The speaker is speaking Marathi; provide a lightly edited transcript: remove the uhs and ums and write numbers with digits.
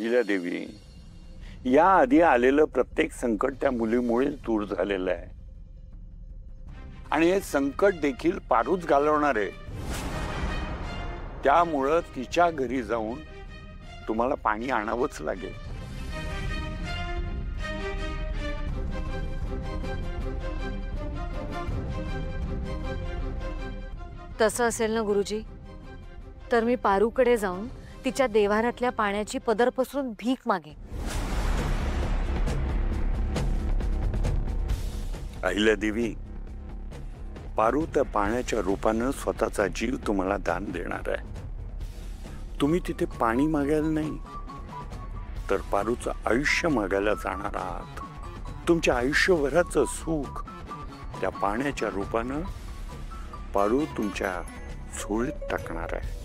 अहिल्यादेवी, या आधी आलेलं प्रत्येक संकट त्या मुलीमुळे दूर झालेलं आहे आणि हे संकट देखील पारूच घालवणार आहे. त्यामुळं तिच्या घरी जाऊन तुम्हाला पाणी आणावंच लागेल. तसं असेल ना गुरुजी, तर मी पारूकडे जाऊन तिच्या देव्हाऱ्यातल्या पाण्याची पदर पसरून भीक मागे. अहिल्यादेवी, पारू त्या पाण्याच्या रूपानं स्वतःचा जीव तुम्हाला दान देणार आहे. तुम्ही तिथे पाणी मागायला नाही, तर पारूचं आयुष्य मागायला जाणार आहात. तुमच्या आयुष्यभराचं सुख त्या पाण्याच्या रूपानं पारू तुमच्या झोळीत टाकणार आहे.